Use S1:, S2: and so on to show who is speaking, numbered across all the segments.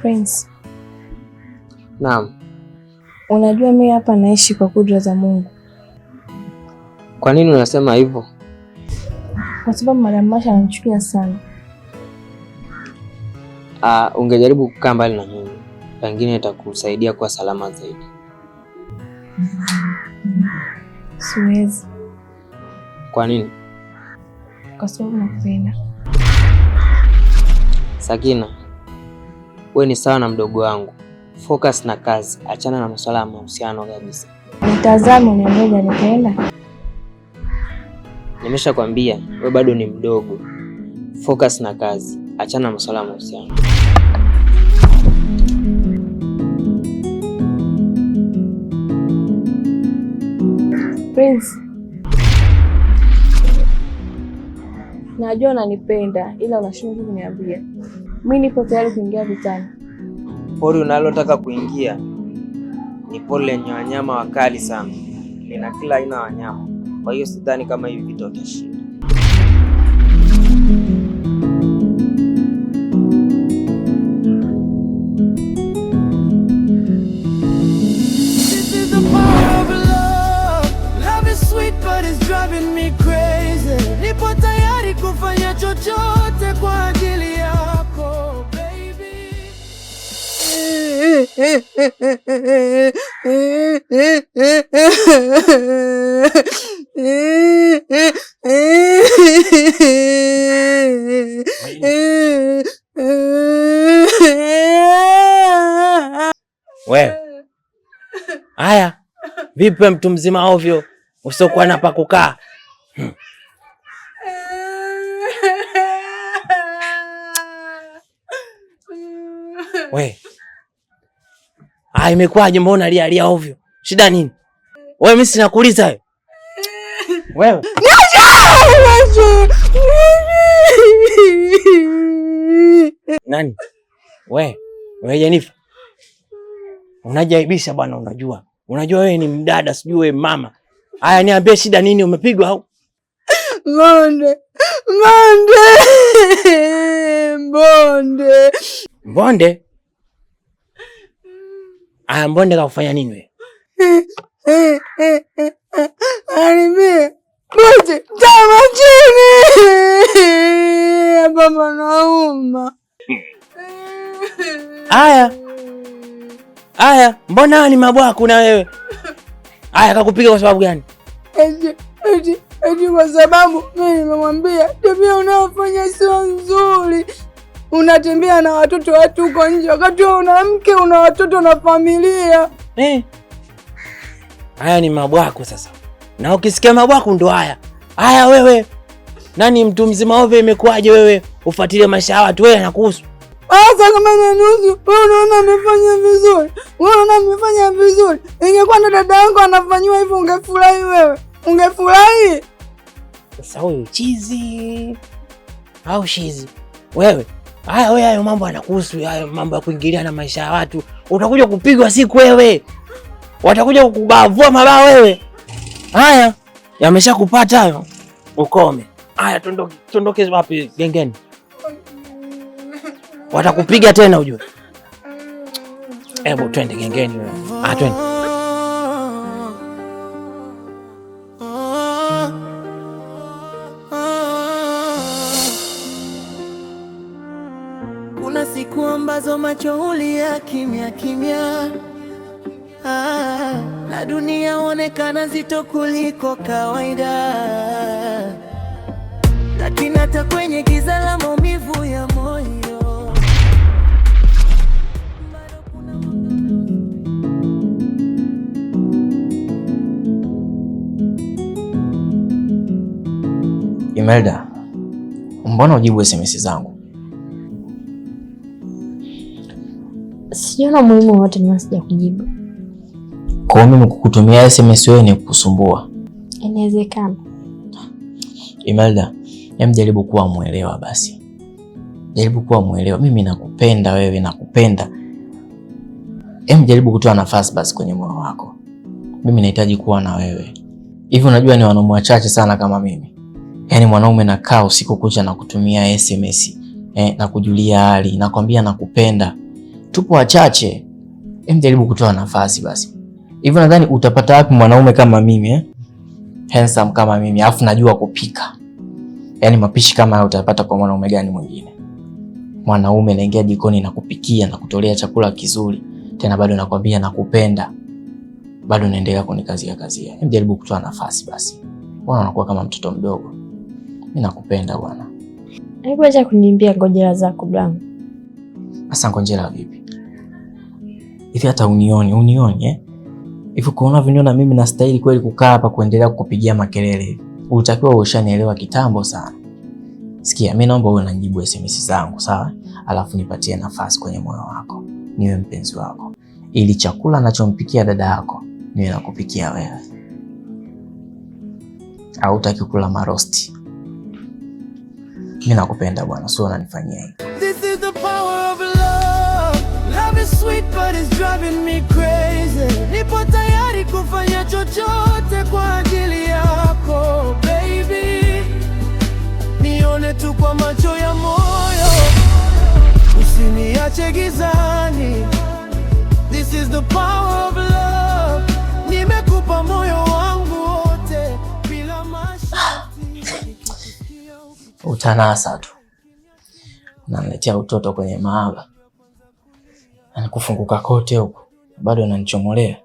S1: Prince.
S2: Naam.
S1: Unajua mimi hapa naishi kwa kudra za Mungu.
S2: Kwa nini unasema hivyo?
S1: Kwa sababu Madam Masha ananichukia sana.
S2: Ungejaribu kukaa mbali na mimi. Pengine itakusaidia kuwa salama zaidi.
S1: Siwezi.
S2: Kwa nini?
S1: Kwa sababu nakupenda.
S2: Sakina, wewe ni sawa na mdogo wangu. Focus na kazi, achana na masuala ya mahusiano kabisa.
S1: Nitazame uniongoja nipenda.
S2: Nimeshakwambia, wewe bado ni mdogo. Focus na kazi, achana na masuala ya mahusiano.
S1: Prince. Najua unanipenda ila unashindwa kuniambia. Mimi nipo tayari kuingia vitani.
S2: Pori unalotaka kuingia ni pori lenye wanyama wakali sana. Lina kila aina ya wanyama. Kwa hiyo sidhani kama hivi vita utashinda.
S3: Nipo tayari kufanya chochote kwa ajili yako baby.
S4: Wewe. Haya, vipi mtu mzima ovyo usiokuwa na pa kukaa? We. Imekuwaje mbona lia ovyo? Shida nini? Wewe mimi sinakuuliza wewe. Wewe. Nani? Wewe Jennifer. Unajaibisha bwana unajua. Unajua wewe ni mdada sijui wewe mama. Haya niambie shida nini umepigwa au? Mbonde. Mbonde kakufanya nini wewe?
S3: Alibia. Bote, tama chini. Baba nauma.
S4: Aya, mbona ni mabwaku na wewe? Aya kakupiga kwa sababu gani?
S3: Eti kwa sababu mimi nimemwambia tabia unayofanya sio nzuri. Unatembea na watoto watu huko nje wakati wewe una mke, una watoto na familia.
S4: Haya ni mabwaku sasa. Na ukisikia mabwaku ndo haya. Haya wewe. Nani mtu mzima ovyo imekuaje wewe? Ufuatilie maisha ya watu wewe nakuhusu.
S3: Sasa kama nanusu, wewe unaona amefanya vizuri. Wewe unaona amefanya vizuri. Ingekuwa ndo dada yangu anafanywa hivyo ungefurahi wewe. Ungefurahi?
S4: Sasa huyu chizi au shizi wewe? Haya wewe, hayo mambo yanakuhusu, hayo mambo ya kuingilia na maisha ya watu. Utakuja kupigwa siku wewe, watakuja kukubavua mabao wewe. Haya yameshakupata hayo, ukome. Haya tuondoke wapi? Gengeni watakupiga tena ujue. Hebu twende gengeni wewe. Twende.
S3: Kuna siku ambazo macho hulia kimya kimya, na dunia onekana zito kuliko kawaida, lakini hata kwenye giza la maumivu ya moyo
S5: Imelda, mbona ujibu SMS zangu?
S1: Sijaona muhimu wote na sija kujibu.
S5: Kwa mimi kukutumia SMS wewe ni kukusumbua?
S1: Inawezekana.
S5: Imelda, jaribu kuwa muelewa basi. Jaribu kuwa muelewa. Mimi nakupenda wewe, nakupenda. Jaribu kutoa nafasi basi kwenye moyo wako. Mimi nahitaji kuwa na wewe. Hivi unajua ni wanaume wachache sana kama mimi. Yaani mwanaume nakaa usiku kucha na kutumia SMS, na kujulia hali, nakwambia nakupenda. tupo wachache. Jaribu kutoa nafasi basi. Hivyo nadhani utapata wapi mwanaume kama mimi handsome kama mimi, alafu najua kupika. Yaani mapishi kama hayo utapata kwa mwanaume gani mwingine? Mwanaume anaingia jikoni na kupikia na kutolea chakula kizuri, tena bado nakwambia nakupenda. Bado naendelea kunikazia. Jaribu kutoa nafasi basi. Bwana unakuwa kama mtoto mdogo. Mimi nakupenda bwana.
S1: Hebu acha kuniambia ngojera zako blangu.
S5: Sasa ngojera vipi? Hivi hata unioni Hivi kuona viniona mimi nastahili kweli kukaa hapa kuendelea kukupigia makelele hivi? Utakiwa ushanielewa kitambo sana. Sikia, mimi naomba uwe unajibu SMS zangu, sawa? Alafu nipatie nafasi kwenye moyo wako. Niwe mpenzi wako. Ili chakula anachompikia dada yako niwe nakupikia wewe. Au utaki kula marosti? Mimi nakupenda bwana, sio unanifanyia hivi.
S6: This is the power of love. Love is sweet but it's driving me crazy. Nipo tayari kufanya chochote kwa ajili yako, baby. Nione tu kwa macho ya moyo. Usiniache gizani. This is the power of love. Nimekupa moyo wangu wote bila masharti.
S5: Utanasa tu. Unaniletea utoto kwenye mahaba. Anakufunguka kote huko. Bado unanichomolea.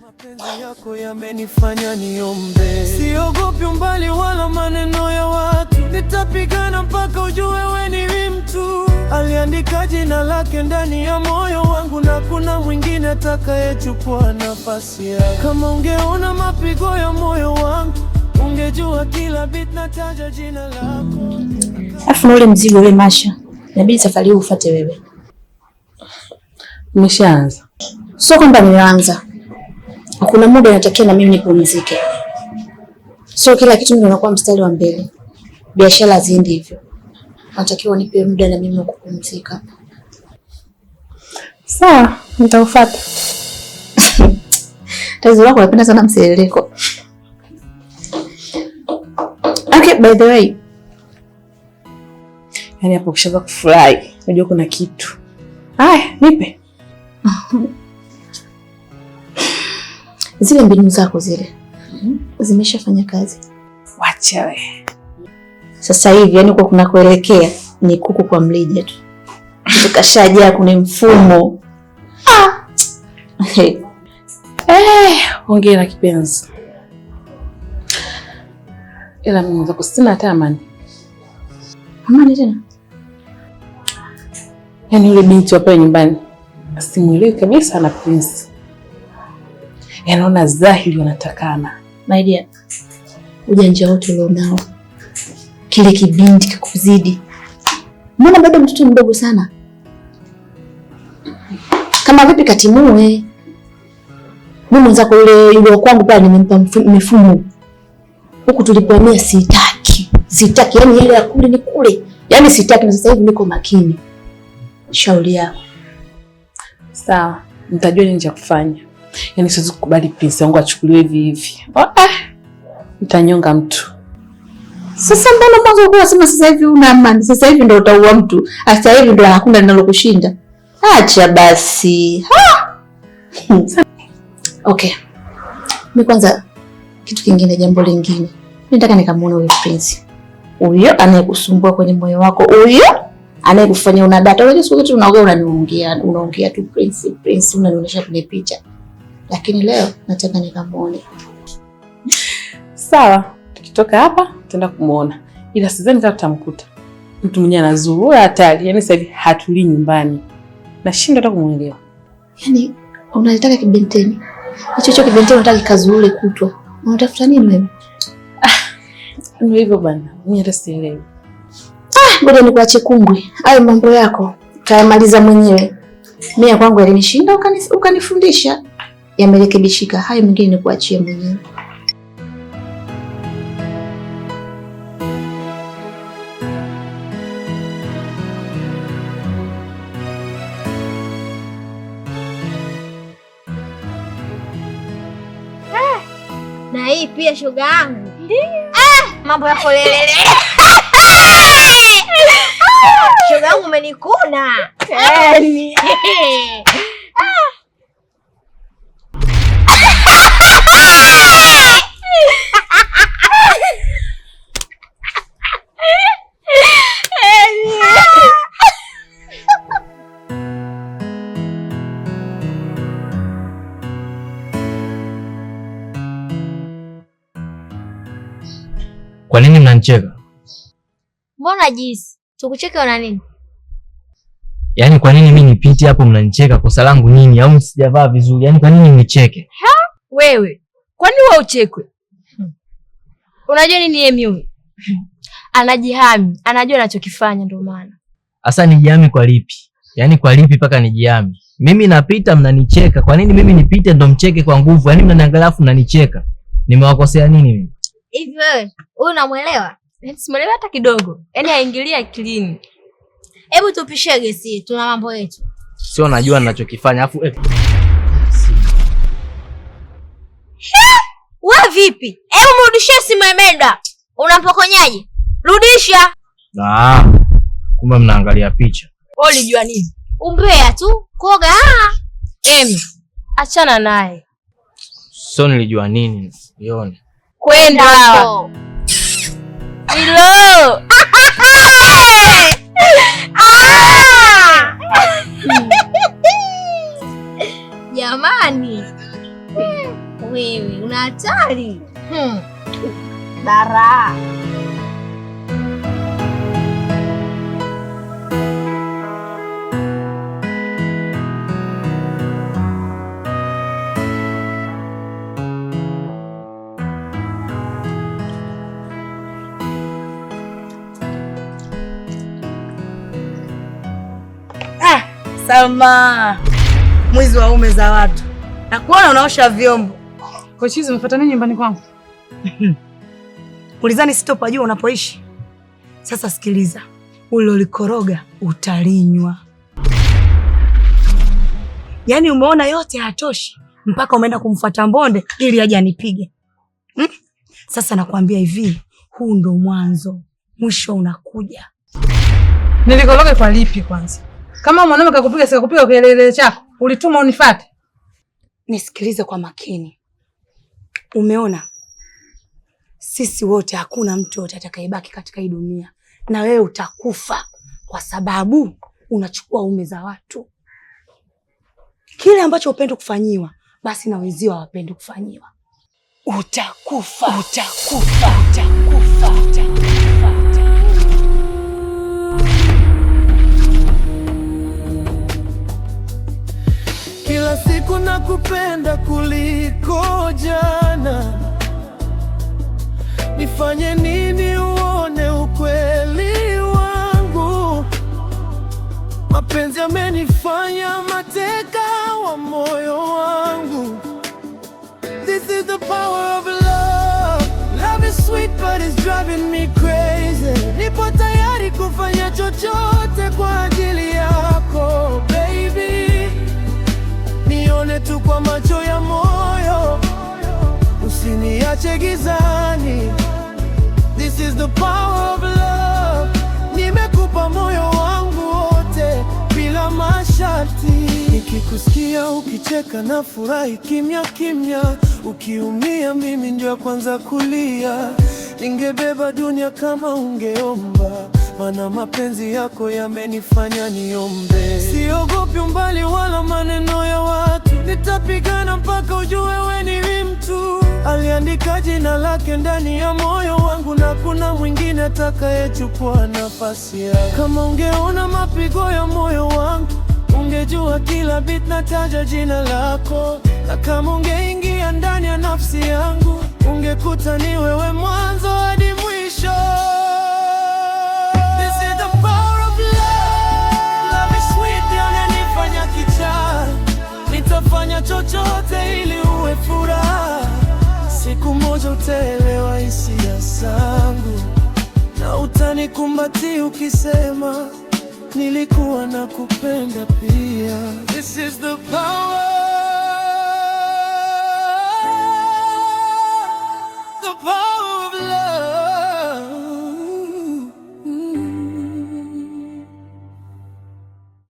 S6: Mapenzi yako yamenifanya niombe. Siogopi umbali wala maneno ya watu. Nitapigana mpaka ujue wewe ni mtu. Aliandika jina lake ndani ya moyo wangu na kuna mwingine atakayechukua nafasi yake. Kama ungeona mapigo ya moyo wangu, ungejua kila beat nataja jina lako.
S7: Afu na ule mzigo ule Masha, inabidi safari hii ufuate wewe.
S3: Umeshaanza?
S7: Sio kwamba nimeanza. Kuna muda natakia na mimi nipumzike. Sio kila kitu ndio unakuwa mstari wa mbele. Biashara zindi hivyo. Natakiwa nipe muda na mimi kupumzika.
S3: Sawa, nitakufuata.
S7: Tatizo lako unapenda sana mseleleko. Okay, by the way.
S3: Yaani hapo ukishaanza kufurahi, unajua kuna kitu. Haya, nipe.
S7: Zile mbinu zako zile. Zimeshafanya kazi.
S3: Wacha we.
S7: Sasa hivi yani kwa kuna kuelekea ni kuku kwa mlija tu. Tukashajaa kuna mfumo.
S3: Hongera kipenzi. Ila mimi nza kusina hata amani.
S7: Amani tena?
S3: Yaani yule binti wa pale nyumbani simuelewi kabisa na Prince. Yanaona dhahiri wanatakana.
S7: My dear, ujanja wote ulionao. Kile kibindi kikuzidi. Mbona bado mtoto mdogo sana? Kama vipi katimue? Mimi mwenzako yule kwangu pale nimempa mifumo. Huku tulipohamia sitaki. Sitaki, yani ile ya kule ni kule. Yani sitaki na sasa hivi niko makini. Shauri yako.
S3: Sawa, nitajua nini cha kufanya. Yaani siwezi kukubali Prince wangu achukuliwe hivi. Nitanyonga mtu.
S7: Sasa mbona mwanzo kwa sema sasa hivi una amani? Sasa hivi ndio utaua mtu. Sasa hivi ndio hakuna linalokushinda. Acha basi. Okay. Mimi kwanza kitu kingine, jambo lingine. Nataka nikamuone huyo Prince. Huyo anayekusumbua kwenye moyo wako, huyo anayekufanya una data. Unajua siku zote unaongea tu Prince unanionyesha kwenye picha. Lakini leo nataka nikamuone.
S3: Sawa, tukitoka hapa tutaenda kumuona. Ila sidhani kama tutamkuta. Mtu mwenyewe anazurura hatari. Yaani sasa hivi hatulii nyumbani. Nashindwa hata kumuelewa.
S7: Yaani unalitaka kibenteni. Hicho kibenteni unataka kikazurure kutwa. Unatafuta nini wewe?
S3: Ndio hivyo bana. Mimi hata sielewi.
S7: Ngoja nikuache kungwi. Hayo mambo yako kaamaliza mwenyewe. Mimi kwangu yalinishinda ukanifundisha. Yamerekebishika. Hayo mengine nikuachie mwenyewe.
S8: Na hii pia shoga yangu. Mambo ya folelele. Shoga yangu umenikuna. yani.
S5: Kwa nini mnanicheka?
S8: Mbona jinsi? Tukucheke una nini?
S5: Yaani kwa nini mimi nipite hapo mnanicheka? Kosa langu nini? Au sijavaa vizuri? Yaani kwa nini mnicheke?
S1: Wewe, kwa nini wewe uchekwe? Unajua nini yeye huyu? Anajihami, anajua anachokifanya ndio maana.
S5: Sasa nijihami kwa lipi? Yaani kwa lipi mpaka nijihami? Mimi napita mnanicheka. Kwa nini mimi nipite ndo mcheke kwa nguvu? Yaani mnaniangalia afu mnanicheka. Nimewakosea nini mimi?
S8: Hivi wewe, unamuelewa?
S1: Simuelewi hata kidogo. Yaani haingilia akilini.
S8: Hebu tupishie gesi, tuna mambo yetu.
S5: Sio najua ninachokifanya afu
S8: Wewe vipi? Hebu mrudishie simu ya Meda. Unampokonyaje? Rudisha.
S5: Kumbe mnaangalia picha.
S1: Wewe ulijua nini?
S8: Umbea tu. Koga.
S1: Emi, achana naye.
S5: Sio nilijua nini? Ione.
S1: Kwenda. Hilo.
S8: Jamani. Wewe una hatari. Bara.
S3: Salma, mwizi wa ume za watu. Na kuona unaosha vyombo.
S9: Kochizi, umefuata nini nyumbani kwangu?
S3: Ulizani sitopajua unapoishi? Sasa sikiliza, ulilolikoroga utalinywa. Yaani umeona yote hatoshi mpaka umeenda kumfuata Mbonde ili aje anipige. Sasa nakwambia hivi, huu ndo mwanzo, mwisho unakuja.
S9: Nilikoroga kwa lipi kwanza? Kama mwanaume kakupiga sikakupiga kelele chako, ulituma unifuate.
S3: Nisikilize kwa makini. Umeona? Sisi wote hakuna mtu yote atakayebaki katika hii dunia. Na wewe utakufa kwa sababu unachukua ume za watu. Kile ambacho upendi kufanyiwa, basi na wenzio hawapendi kufanyiwa. Utakufa, utakufa, utakufa, utakufa.
S6: Kila siku nakupenda kuliko jana. Nifanye nini uone ukweli wangu? Mapenzi yamenifanya mateka wa moyo wangu. This is the power of love. Love is sweet but it's driving me crazy. Nipo tayari kufanya chochote kwa ajili yako, baby. Nione tu kwa macho ya moyo, usiniache gizani. This is the power of love. Nimekupa moyo wangu wote bila masharti. Nikikusikia ukicheka na furahi kimya kimya. Ukiumia mimi ndio kwanza kulia. Ningebeba dunia kama ungeomba, maana mapenzi yako yamenifanya niombe. Siogopi umbali wala maneno ya watu. Nitapigana mpaka ujue wewe ni mtu. Aliandika jina lake ndani ya moyo wangu, na kuna mwingine atakayechukua nafasi yake. Kama ungeona mapigo ya moyo wangu, ungejua kila beat nataja jina lako. Na kama ungeingia ndani ya nafsi yangu, ungekuta ni wewe mwanzo hadi mwisho. This is the power of love. Love is sweet, yananifanya kichaa. Nitafanya chochote ili uwe furaha. Siku moja utaelewa hisia zangu, na utanikumbatia ukisema nilikuwa nakupenda pia. This is the power